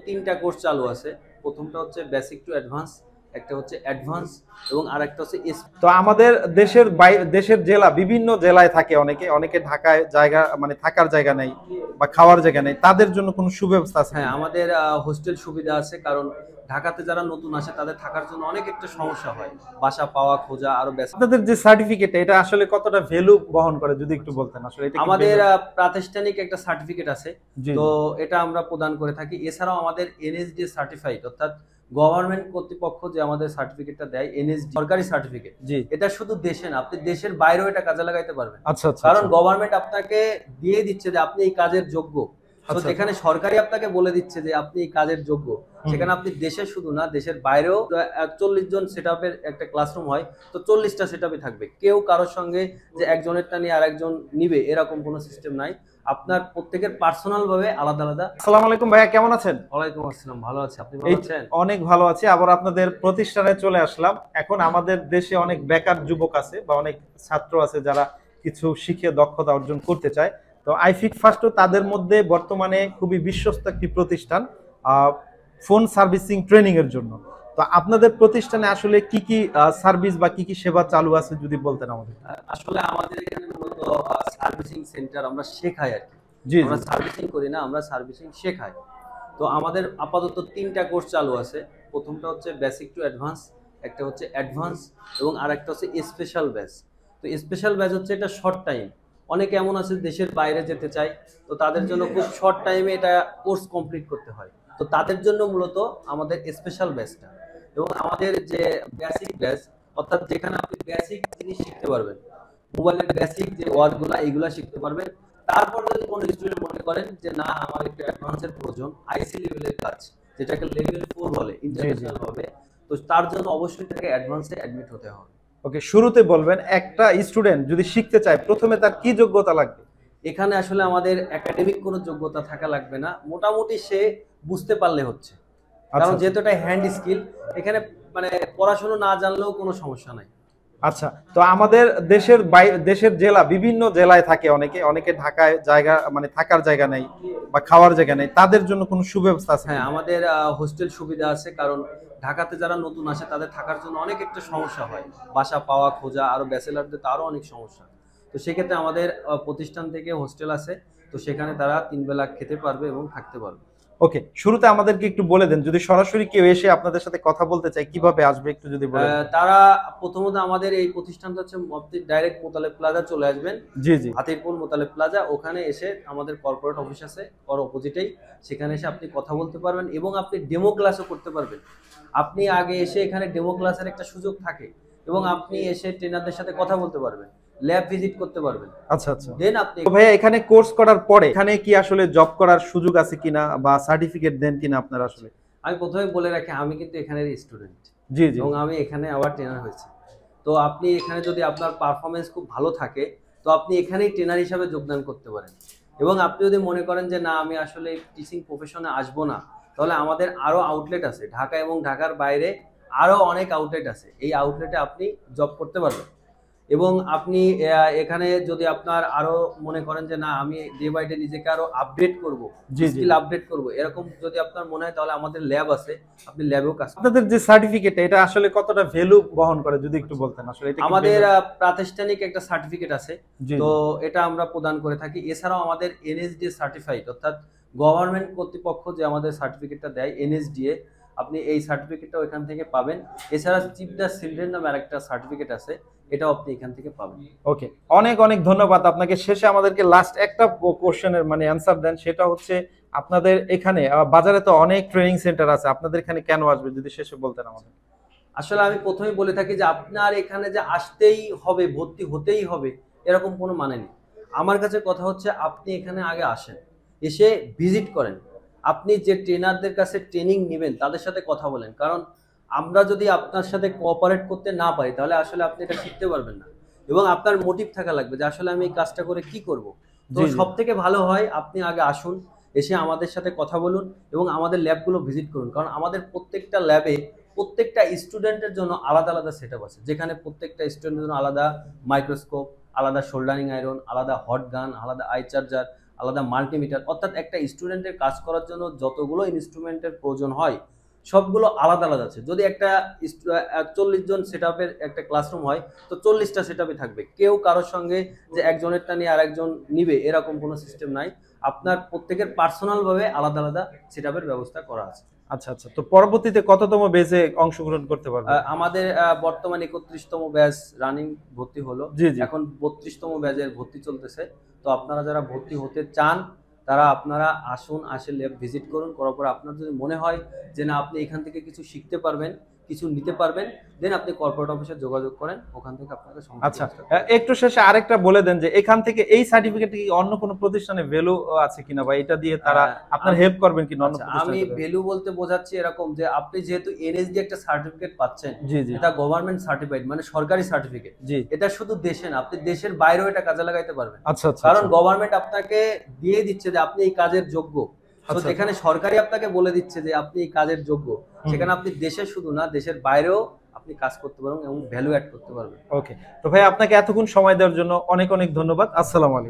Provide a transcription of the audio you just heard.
তিনটা কোর্স চালু আছে। প্রথমটা হচ্ছে বেসিক টু অ্যাডভান্স, একটা হচ্ছে অ্যাডভান্স এবং আরেকটা হচ্ছে তো আমাদের দেশের জেলা বিভিন্ন জেলায় থাকে, অনেকে অনেকে ঢাকায় জায়গা মানে থাকার জায়গা নেই বা খাওয়ার জায়গা নেই, তাদের জন্য কোনো সুব্যবস্থা আছে হ্যাঁ, কিনা? আমাদের হোস্টেল সুবিধা আছে, কারণ ঢাকাতে যারা নতুন আসে তাদের থাকার জন্য অনেক একটা সমস্যা হয়, বাসা পাওয়া খোঁজা আরো ব্যস্ত। আপনাদের যে সার্টিফিকেট, এটা আসলে কতটা ভ্যালু বহন করে যদি একটু বলতেন, আসলে এটা কি আমাদের ভ্যালু? প্রাতিষ্ঠানিক একটা সার্টিফিকেট আছে, জি তো জি এটা আমরা প্রদান করে থাকি। এছাড়াও আমাদের এনএসডি সার্টিফাইড, অর্থাৎ গভর্নমেন্ট কর্তৃপক্ষ যে আমাদের সার্টিফিকেটটা দেয়, এনএসডি সরকারি সার্টিফিকেট। জি। এটা শুধু দেশে না, আপনি দেশের বাইরেও এটা কাজে লাগাইতে পারবেন, আচ্ছা আচ্ছা কারণ আচ্ছা গভর্নমেন্ট আপনাকে দিয়ে দিচ্ছে যে আপনি এই কাজের যোগ্য। তো আচ্ছা যেখানে সরকারি আপনাকে বলে দিচ্ছে যে আপনি এই কাজের যোগ্য, হুম। সেখানে আপনি দেশে শুধু না, দেশের বাইরেও 40 জন সেটআপের একটা ক্লাসরুম হয়, তো 40টা সেটআপে থাকবে। কেউ কারোর সঙ্গে যে একজনেরটা নিয়ে আরেকজন নিবে এরকম কোনো সিস্টেম নাই। আপনার প্রত্যেকের পার্সোনাল ভাবে আলাদা আলাদা। আসসালামু আলাইকুম ভাইয়া, কেমন আছেন? ওয়ালাইকুম আসসালাম, ভালো আছি, আপনি ভালো এই আছেন? অনেক ভালো আছি। আবার আপনাদের প্রতিষ্ঠানে চলে আসলাম। এখন আমাদের দেশে অনেক বেকার যুবক আছে বা অনেক ছাত্র আছে যারা কিছু শিখে দক্ষতা অর্জন করতে চায়। তো আইফিক ফার্স্টও তাদের মধ্যে বর্তমানে খুবই বিশ্বস্ত একটি প্রতিষ্ঠান ফোন সার্ভিসিং ট্রেনিং এর জন্য। তো আপনাদের প্রতিষ্ঠানে আসলে কি কি সার্ভিস বা কি কি সেবা চালু আছে যদি বলতেন আমাদের। আসলে আমাদের এখানে মূলত সার্ভিসিং সেন্টার, আমরা শেখাই আর কি। জি জি আমরা সার্ভিসিং করি না, আমরা সার্ভিসিং শেখাই। তো আমাদের আপাতত তিনটা কোর্স চালু আছে। প্রথমটা হচ্ছে বেসিক টু অ্যাডভান্স, একটা হচ্ছে অ্যাডভান্স এবং আরেকটা হচ্ছে স্পেশাল ব্যাচ। তো স্পেশাল ব্যাচ হচ্ছে এটা শর্ট টাইম। অনেকে এমন আছে দেশের বাইরে যেতে চায়, তো তাদের জন্য খুব শর্ট টাইমে এটা কোর্স কমপ্লিট করতে হয়। তো তাদের জন্য মূলত আমাদের স্পেশাল ব্যাচটা। এবং আমাদের যে বেসিক ব্যাচ, অর্থাৎ যেখানে আপনি বেসিক জিনিস শিখতে পারবেন, মোবাইলের বেসিক যে ওয়ার্ডগুলো এইগুলা শিখতে পারবেন। তারপর যদি কোনো স্টুডেন্ট মনে করেন যে না, আমার একটু অ্যাডভান্সের প্রয়োজন, আইসি লেভেলের কাজ, যেটাকে লেভেল 4 বলে জি জি ইন্টারন্যাশনাল ভাবে, তো তার জন্য অবশ্যই তাকে অ্যাডভান্সে অ্যাডমিট হতে হবে। ওকে, শুরুতে বলবেন একটা স্টুডেন্ট যদি শিখতে চায় প্রথমে তার কি যোগ্যতা লাগবে? এখানে আসলে আমাদের একাডেমিক কোনো যোগ্যতা থাকা লাগবে না, মোটামুটি সে বুঝতে পারলে হচ্ছে। আচ্ছা কারণ আচ্ছা যেহেতু এটা হ্যান্ড স্কিল, এখানে মানে পড়াশোনা না জানলেও কোনো সমস্যা নাই। আচ্ছা। তো আমাদের দেশের জেলা বিভিন্ন জেলায় থাকে, অনেকে অনেকে ঢাকায় জায়গা মানে থাকার জায়গা নেই বা খাওয়ার জায়গা নেই, তাদের জন্য কোনো সুব্যবস্থা আছে হ্যাঁ, কিনা? আমাদের হোস্টেল সুবিধা আছে, কারণ ঢাকাতে যারা নতুন আসে তাদের থাকার জন্য অনেক একটা সমস্যা হয়, বাসা পাওয়া খোঁজা আরো ব্যাচেলারদের তো আরো অনেক সমস্যা। তো সেক্ষেত্রে আমাদের প্রতিষ্ঠান থেকে হোস্টেল আছে, তো সেখানে তারা 3 বেলা খেতে পারবে এবং থাকতে পারবে। ওকে, শুরুতে আমাদেরকে একটু বলে দেন, যদি সরাসরি কেউ এসে আপনাদের সাথে কথা বলতে চায় কিভাবে আসবে একটু যদি বলে দেন। তারা প্রথমত আমাদের এই প্রতিষ্ঠানটা হচ্ছে আপনি ডাইরেক্ট মোতালেব প্লাজা চলে আসবেন। জি জি হাতিরপুল মোতালেব প্লাজা, ওখানে এসে আমাদের কর্পোরেট অফিস আছে ওর অপোজিটেই, সেখানে এসে আপনি কথা বলতে পারবেন এবং আপনি ডেমো ক্লাসও করতে পারবেন। আপনি আগে এসে এখানে ডেমো ক্লাসের একটা সুযোগ থাকে এবং আপনি এসে ট্রেনারদের সাথে কথা বলতে পারবেন, ল্যাব ভিজিট করতে পারবেন। আচ্ছা আচ্ছা। দেন আপনি তো ভাইয়া, এখানে কোর্স করার পরে এখানে কি আসলে জব করার সুযোগ আছে কিনা বা সার্টিফিকেট দেন কিনা আপনারা আসলে? আমি প্রথমে বলে রাখি, আমি কিন্তু এখানের স্টুডেন্ট জি জি এবং আমি এখানে আবার ট্রেনার হয়েছি। তো আপনি এখানে যদি আপনার পারফরমেন্স খুব ভালো থাকে, তো আপনি এখানেই ট্রেনার হিসাবে যোগদান করতে পারেন। এবং আপনি যদি মনে করেন যে না, আমি আসলে টিচিং প্রফেশনে আসবো না, তাহলে আমাদের আরো আউটলেট আছে ঢাকা এবং ঢাকার বাইরে, আরো অনেক আউটলেট আছে। এই আউটলেটে আপনি জব করতে পারবেন। এবং আপনি এখানে যদি আপনার আরো মনে করেন যে না, আমি ডে বাই ডে নিজেকে আরো আপডেট করব, জি জি স্কিল আপডেট করব, এরকম যদি আপনার মনে হয়, তাহলে আমাদের ল্যাব আছে, আপনি ল্যাবেও কাজ করতে আপনাদের যে সার্টিফিকেট, এটা আসলে কতটা ভ্যালু বহন করে যদি একটু বলতেন, আসলে এটা পারেন। কি আমাদের ভ্যালু? প্রাতিষ্ঠানিক একটা সার্টিফিকেট আছে, জি তো জি এটা আমরা প্রদান করে থাকি। এছাড়াও আমাদের এনএসডি সার্টিফাইড, অর্থাৎ গভর্নমেন্ট কর্তৃপক্ষ যে আমাদের সার্টিফিকেটটা দেয় এনএসডিএ, আপনি এই সার্টিফিকেটটাও এখান থেকে পাবেন। এছাড়া চিফ দ্য চিলড্রেন নামে আরেকটা সার্টিফিকেট আছে, এটাও আপনি এখান থেকে পাবেন। ওকে, অনেক অনেক ধন্যবাদ আপনাকে। শেষে আমাদেরকে লাস্ট একটা কোশ্চেনের মানে অ্যান্সার দেন, সেটা হচ্ছে আপনাদের এখানে বাজারে তো অনেক ট্রেনিং সেন্টার আছে, আপনাদের এখানে কেন আসবে যদি শেষে বলতেন আমাদের। আসলে আমি প্রথমেই বলে থাকি যে আপনার এখানে যে আসতেই হবে, ভর্তি হতেই হবে, এরকম কোনো মানে নেই। আমার কাছে কথা হচ্ছে আপনি এখানে আগে আসেন, এসে ভিজিট করেন। আপনি যে ট্রেনারদের কাছে ট্রেনিং নেবেন তাদের সাথে কথা বলেন, কারণ আমরা যদি আপনার সাথে কোঅপারেট করতে না পারি, তাহলে আসলে আপনি এটা শিখতে পারবেন না। এবং আপনার মোটিভ থাকা লাগবে যে আসলে আমি এই কাজটা করে কি করব। তো জি জি সব থেকে ভালো হয় আপনি আগে আসুন, এসে আমাদের সাথে কথা বলুন এবং আমাদের ল্যাবগুলো ভিজিট করুন, কারণ আমাদের প্রত্যেকটা ল্যাবে প্রত্যেকটা স্টুডেন্টের জন্য আলাদা আলাদা সেটআপ আছে, যেখানে প্রত্যেকটা স্টুডেন্টের জন্য আলাদা মাইক্রোস্কোপ, আলাদা শোল্ডারিং আয়রন, আলাদা হট গান, আলাদা আই চার্জার, আলাদা মাল্টিমিটার, অর্থাৎ একটা স্টুডেন্টের কাজ করার জন্য যতগুলো ইনস্ট্রুমেন্টের প্রয়োজন হয় সবগুলো আলাদা আলাদা আছে। যদি একটা 40 জন সেট আপের একটা ক্লাসরুম হয় তো 40টা সেট আপই থাকবে, কেউ কারোর সঙ্গে যে একজনেরটা নিয়ে আর একজন নিবে এরকম কোনো সিস্টেম নাই। আপনার প্রত্যেকের পার্সোনাল ভাবে আলাদা আলাদা সেট আপের ব্যবস্থা করা আছে। আচ্ছা আচ্ছা, তো পরবর্তীতে কততম বেজে অংশগ্রহণ করতে পারবে? আমাদের বর্তমানে 31তম ব্যাচ রানিং ভর্তি হলো, জি জি। এখন 32তম ব্যাচের ভর্তি চলতেছে। তো আপনারা যারা ভর্তি হতে চান তারা আপনারা আসুন, আসে ল্যাব ভিজিট করুন, করার পর আপনার যদি মনে হয় যে না আপনি এখান থেকে কিছু শিখতে পারবেন, কিছু নিতে পারবেন, দেন আপনি কর্পোরেট অফিসে যোগাযোগ করেন, ওখান থেকে আপনাকে আচ্ছা, একটু শেষে আরেকটা বলে দেন যে এখান থেকে এই সার্টিফিকেট কি অন্য কোনো প্রতিষ্ঠানে ভ্যালু আছে কিনা, বা এটা দিয়ে তারা আপনার হেল্প করবেন কিনা অন্য প্রতিষ্ঠানে? আমি ভ্যালু বলতে বোঝাচ্ছি এরকম যে আপনি যেহেতু এনএসডি একটা সার্টিফিকেট পাচ্ছেন, জি জি, এটা গভর্নমেন্ট সার্টিফাইড মানে সরকারি সার্টিফিকেট, জি, এটা শুধু দেশে না, আপনি দেশের বাইরেও এটা কাজে লাগাইতে পারবেন। আচ্ছা আচ্ছা, কারণ গভর্নমেন্ট আপনাকে দিয়ে দিচ্ছে যে আপনি এই কাজের যোগ্য। তো আচ্ছা, যেখানে সরকারি আপনাকে বলে দিচ্ছে যে আপনি এই কাজের যোগ্য, সেখানে আপনি দেশে শুধু না দেশের বাইরেও আপনি কাজ করতে পারবেন এবং ভ্যালু অ্যাড করতে পারবেন। ওকে, তো ভাই আপনাকে এতক্ষণ সময় দেওয়ার জন্য অনেক অনেক ধন্যবাদ। আসসালামু আলাইকুম।